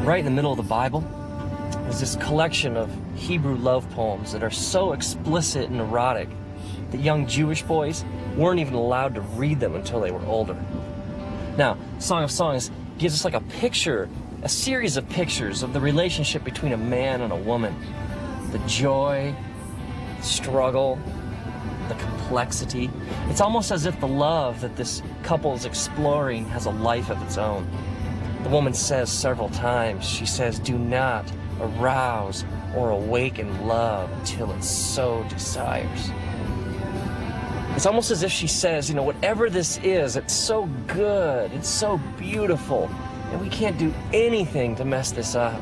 right in the middle of the Bible is this collection of Hebrew love poems that are so explicit and erotic that young Jewish boys weren't even allowed to read them until they were older. Now, Song of Songs gives us like a picture, a series of pictures of the relationship between a man and a woman. The joy, the struggle, the complexity. It's almost as if the love that this couple is exploring has a life of its own. The woman says several times, she says, "Do not arouse or awaken love until it so desires." It's almost as if she says, whatever this is, it's so good, it's so beautiful, and we can't do anything to mess this up.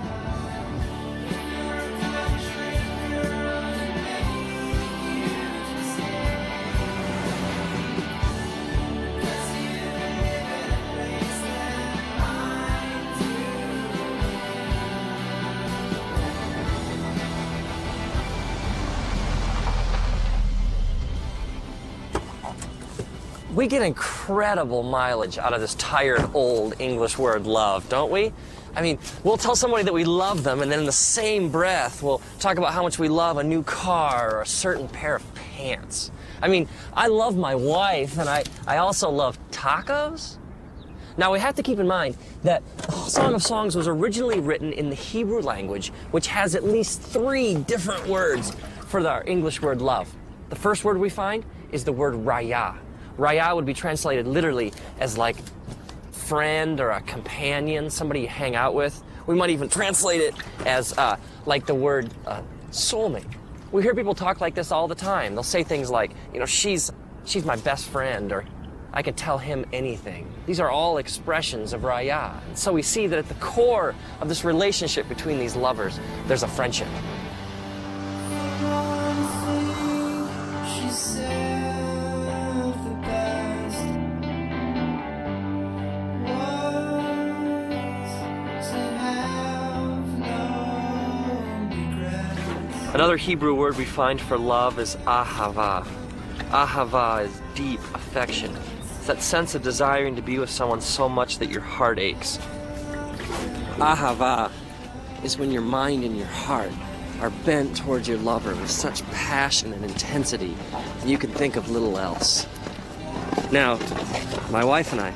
We get incredible mileage out of this tired old English word love, don't we? I mean, we'll tell somebody that we love them, and then in the same breath, we'll talk about how much we love a new car or a certain pair of pants. I mean, I love my wife, and I also love tacos. Now, we have to keep in mind that Song of Songs was originally written in the Hebrew language, which has at least 3 different words for our English word love. The first word we find is the word raya. Raya would be translated literally as like friend or a companion, somebody you hang out with. We might even translate it as like the word soulmate. We hear people talk like this all the time. They'll say things like, she's my best friend, or I can tell him anything. These are all expressions of raya. And so we see that at the core of this relationship between these lovers, there's a friendship. Another Hebrew word we find for love is ahava. Ahava is deep affection. It's that sense of desiring to be with someone so much that your heart aches. Ahava is when your mind and your heart are bent towards your lover with such passion and intensity that you can think of little else. Now, my wife and I,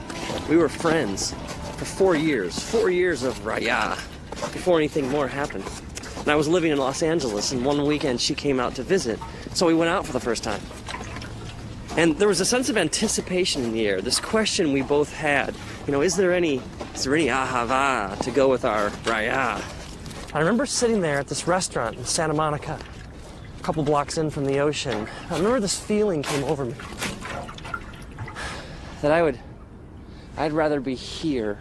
we were friends for 4 years. 4 years of raya before anything more happened. And I was living in Los Angeles, and one weekend she came out to visit, so we went out for the first time. And there was a sense of anticipation in the air, this question we both had, is there any ahava to go with our raya? I remember sitting there at this restaurant in Santa Monica, a couple blocks in from the ocean. I remember this feeling came over me, that I'd rather be here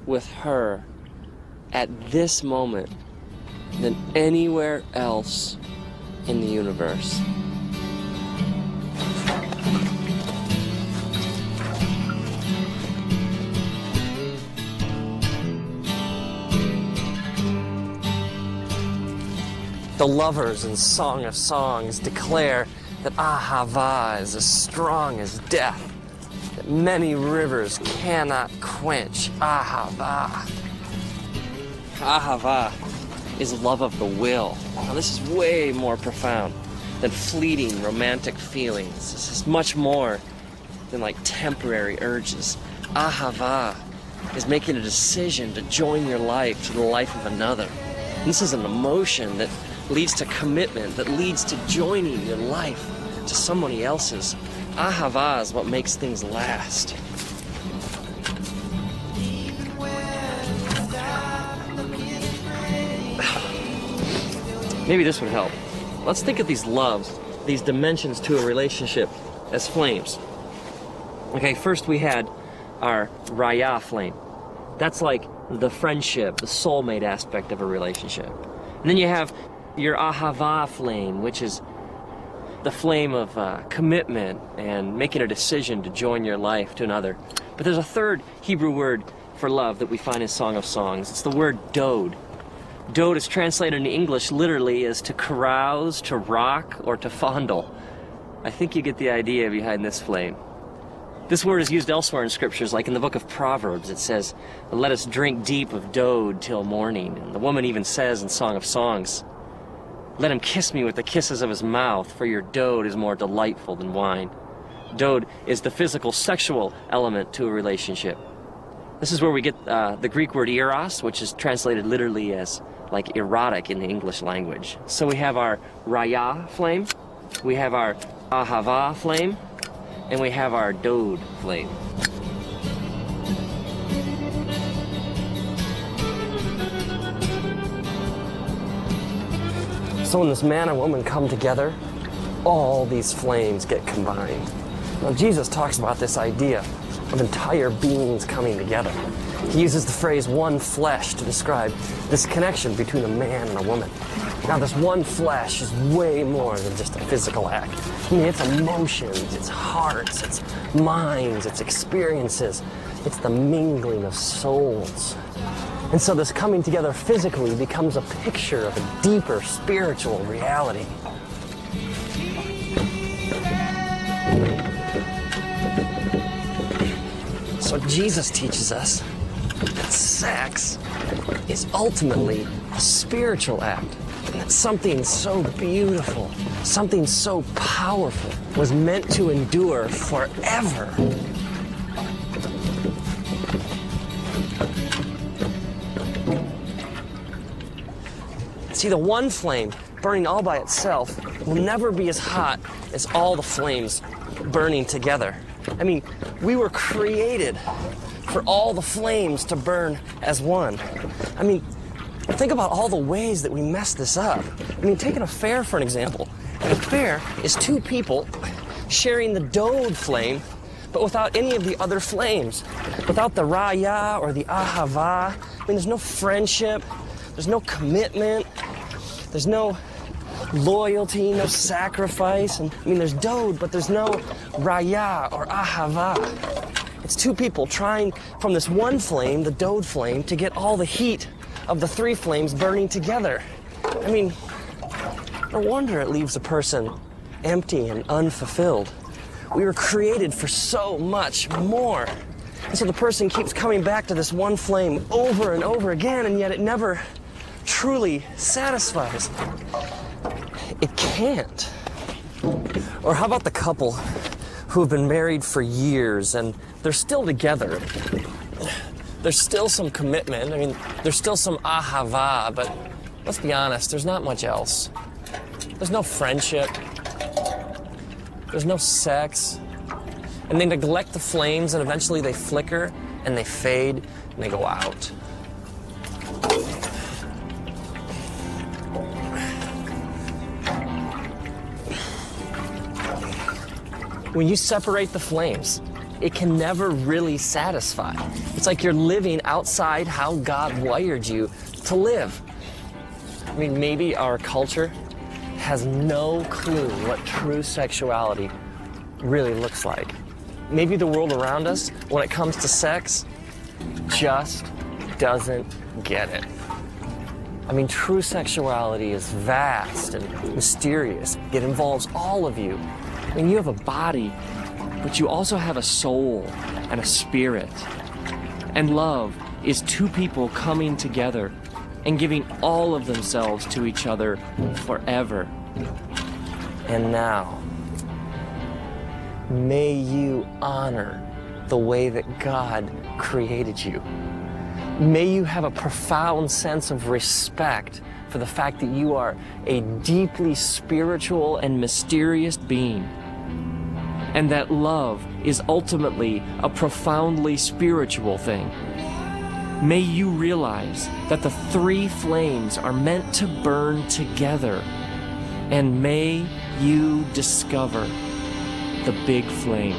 with her at this moment than anywhere else in the universe. The lovers in Song of Songs declare that ahava is as strong as death, that many rivers cannot quench ahava. Ahava is love of the will. Now, this is way more profound than fleeting romantic feelings. This is much more than like temporary urges. Ahava is making a decision to join your life to the life of another. And this is an emotion that leads to commitment, that leads to joining your life to somebody else's. Ahava is what makes things last. Maybe this would help. Let's think of these loves, these dimensions to a relationship as flames. Okay, first we had our raya flame. That's like the friendship, the soulmate aspect of a relationship. And then you have your ahava flame, which is the flame of commitment and making a decision to join your life to another. But there's a third Hebrew word for love that we find in Song of Songs. It's the word dode. Dode is translated into English literally as to carouse, to rock, or to fondle. I think you get the idea behind this flame. This word is used elsewhere in scriptures, like in the book of Proverbs. It says, let us drink deep of dode till morning. And the woman even says in Song of Songs, let him kiss me with the kisses of his mouth, for your dode is more delightful than wine. Dode is the physical, sexual element to a relationship. This is where we get the Greek word eros, which is translated literally as like erotic in the English language. So we have our raya flame, we have our ahava flame, and we have our dode flame. So when this man and woman come together, all these flames get combined. Now Jesus talks about this idea of entire beings coming together. He uses the phrase one flesh to describe this connection between a man and a woman. Now this one flesh is way more than just a physical act. I mean, it's emotions, it's hearts, it's minds, it's experiences. It's the mingling of souls. And so this coming together physically becomes a picture of a deeper spiritual reality. So Jesus teaches us that sex is ultimately a spiritual act. And that something so beautiful, something so powerful was meant to endure forever. See, the one flame burning all by itself will never be as hot as all the flames burning together. I mean, we were created for all the flames to burn as one. I mean, think about all the ways that we mess this up. I mean, take an affair for an example. An affair is two people sharing the dode flame, but without any of the other flames. Without the raya or the ahava. I mean, there's no friendship, there's no commitment, there's no loyalty, no sacrifice. And I mean, there's dode, but there's no raya or ahava. It's two people trying from this one flame, the dode flame, to get all the heat of the three flames burning together. I mean, no wonder it leaves a person empty and unfulfilled. We were created for so much more. And so the person keeps coming back to this one flame over and over again, and yet it never truly satisfies. It can't. Or how about the couple who have been married for years and they're still together? There's still some commitment. I mean, there's still some ahava, but let's be honest, there's not much else. There's no friendship. There's no sex. And they neglect the flames, and eventually they flicker and they fade and they go out. When you separate the flames, it can never really satisfy. It's like you're living outside how God wired you to live. I mean, maybe our culture has no clue what true sexuality really looks like. Maybe the world around us, when it comes to sex, just doesn't get it. I mean, true sexuality is vast and mysterious. It involves all of you. I mean, you have a body, but you also have a soul and a spirit. And love is two people coming together and giving all of themselves to each other forever. And now, may you honor the way that God created you. May you have a profound sense of respect for the fact that you are a deeply spiritual and mysterious being, and that love is ultimately a profoundly spiritual thing. May you realize that the three flames are meant to burn together, and may you discover the big flame.